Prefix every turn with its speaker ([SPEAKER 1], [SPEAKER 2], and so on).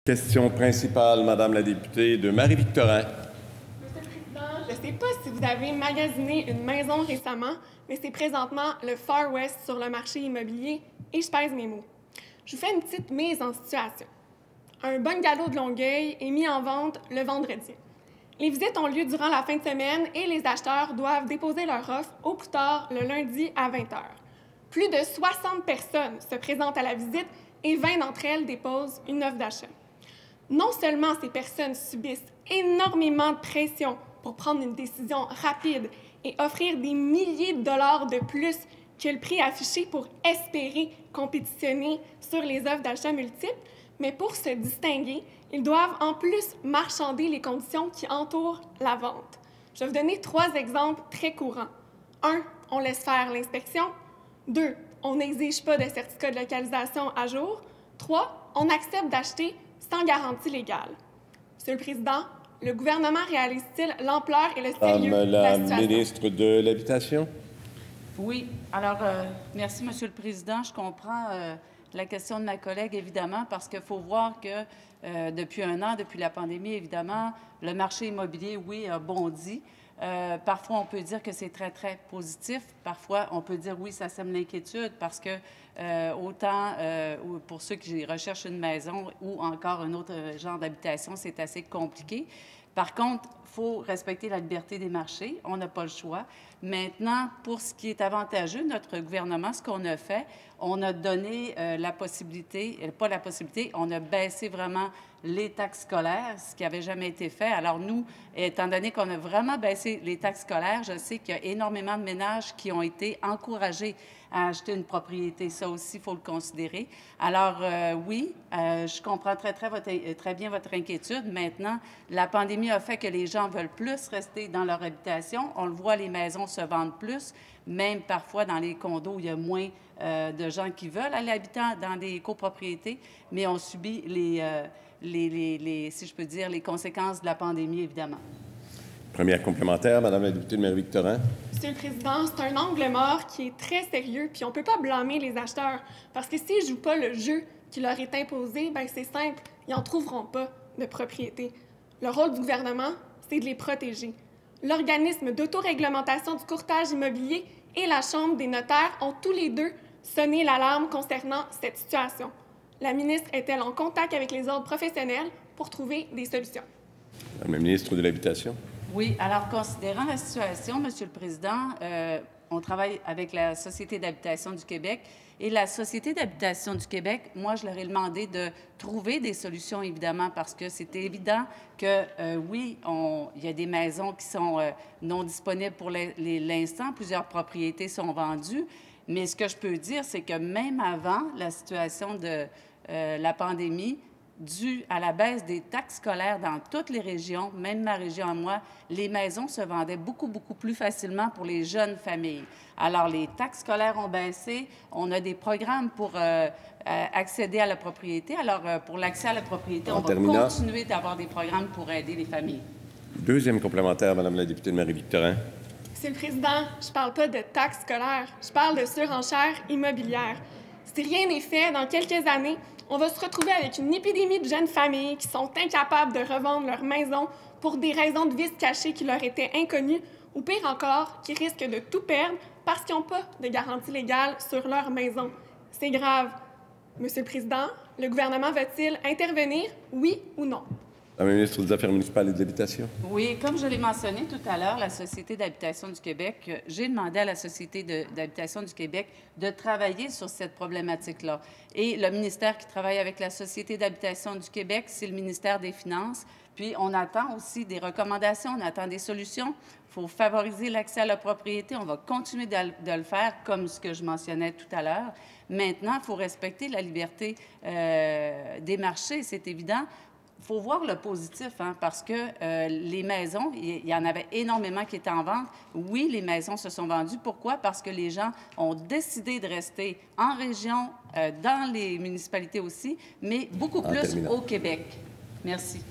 [SPEAKER 1] Question principale, Madame la députée, de Marie-Victorin.
[SPEAKER 2] Monsieur le Président, je ne sais pas si vous avez magasiné une maison récemment, mais c'est présentement le Far West sur le marché immobilier et je pèse mes mots. Je vous fais une petite mise en situation. Un bungalow de Longueuil est mis en vente le vendredi. Les visites ont lieu durant la fin de semaine et les acheteurs doivent déposer leur offre au plus tard le lundi à 20 h. Plus de 60 personnes se présentent à la visite et 20 d'entre elles déposent une offre d'achat. Non seulement ces personnes subissent énormément de pression pour prendre une décision rapide et offrir des milliers de dollars de plus que le prix affiché pour espérer compétitionner sur les offres d'achat multiples, mais pour se distinguer, ils doivent en plus marchander les conditions qui entourent la vente. Je vais vous donner 3 exemples très courants. 1, on laisse faire l'inspection. 2, on n'exige pas de certificat de localisation à jour. 3, on accepte d'acheter sans garantie légale. Monsieur le Président, le gouvernement réalise-t-il l'ampleur et le sérieux de la situation?
[SPEAKER 1] La ministre de l'Habitation.
[SPEAKER 3] Oui. Alors, merci, Monsieur le Président. Je comprends la question de ma collègue, évidemment, parce qu'il faut voir que depuis un an, depuis la pandémie, évidemment, le marché immobilier, oui, a bondi. Parfois, on peut dire que c'est très, très positif. Parfois, on peut dire, oui, ça sème l'inquiétude parce que autant pour ceux qui recherchent une maison ou encore un autre genre d'habitation, c'est assez compliqué. Par contre, il faut respecter la liberté des marchés. On n'a pas le choix. Maintenant, pour ce qui est avantageux, notre gouvernement, ce qu'on a fait, on a donné la possibilité, pas la possibilité, on a baissé vraiment les taxes scolaires, ce qui n'avait jamais été fait. Alors nous, étant donné qu'on a vraiment baissé les taxes scolaires, je sais qu'il y a énormément de ménages qui ont été encouragés à acheter une propriété. Ça aussi, il faut le considérer. Alors, oui, je comprends très bien votre inquiétude. Maintenant, la pandémie a fait que les gens veulent plus rester dans leur habitation. On le voit, les maisons se vendent plus, même parfois dans les condos, il y a moins de gens qui veulent aller habiter dans des copropriétés, mais on subit si je peux dire, les conséquences de la pandémie, évidemment.
[SPEAKER 1] Première complémentaire, Madame la députée de Marie-Victorin.
[SPEAKER 2] Monsieur le Président, c'est un angle mort qui est très sérieux, puis on ne peut pas blâmer les acheteurs, parce que s'ils ne jouent pas le jeu qui leur est imposé, bien c'est simple, ils n'en trouveront pas de propriété. Le rôle du gouvernement, c'est de les protéger. L'organisme d'autoréglementation du courtage immobilier et la Chambre des notaires ont tous les deux sonné l'alarme concernant cette situation. La ministre est-elle en contact avec les ordres professionnels pour trouver des solutions?
[SPEAKER 1] Madame la ministre de l'Habitation.
[SPEAKER 3] Oui. Alors, considérant la situation, Monsieur le Président, on travaille avec la Société d'habitation du Québec. Et la Société d'habitation du Québec, moi, je leur ai demandé de trouver des solutions, évidemment, parce que c'est évident que, oui, il y a des maisons qui sont non disponibles pour l'instant. Plusieurs propriétés sont vendues. Mais ce que je peux dire, c'est que même avant la situation de la pandémie, dû à la baisse des taxes scolaires dans toutes les régions, même ma région à moi, les maisons se vendaient beaucoup, beaucoup plus facilement pour les jeunes familles. Alors, les taxes scolaires ont baissé. On a des programmes pour accéder à la propriété. Alors, pour l'accès à la propriété, on va continuer d'avoir des programmes pour aider les familles.
[SPEAKER 1] Deuxième complémentaire, Madame la députée de Marie-Victorin.
[SPEAKER 2] Monsieur le Président, je ne parle pas de taxes scolaires, je parle de surenchère immobilière. Si rien n'est fait, dans quelques années, on va se retrouver avec une épidémie de jeunes familles qui sont incapables de revendre leur maison pour des raisons de vices cachés qui leur étaient inconnues, ou pire encore, qui risquent de tout perdre parce qu'ils n'ont pas de garantie légale sur leur maison. C'est grave. Monsieur le Président, le gouvernement va-t-il intervenir, oui ou non?
[SPEAKER 1] Madame la ministre des Affaires municipales et de l'Habitation.
[SPEAKER 3] Oui, comme je l'ai mentionné tout à l'heure, la Société d'habitation du Québec, j'ai demandé à la Société d'habitation du Québec de travailler sur cette problématique-là. Et le ministère qui travaille avec la Société d'habitation du Québec, c'est le ministère des Finances. Puis, on attend aussi des recommandations, on attend des solutions. Il faut favoriser l'accès à la propriété. On va continuer de le faire, comme ce que je mentionnais tout à l'heure. Maintenant, il faut respecter la liberté des marchés, c'est évident. Il faut voir le positif, hein, parce que les maisons, il y en avait énormément qui étaient en vente. Oui, les maisons se sont vendues. Pourquoi? Parce que les gens ont décidé de rester en région, dans les municipalités aussi, mais beaucoup plus au Québec. Merci.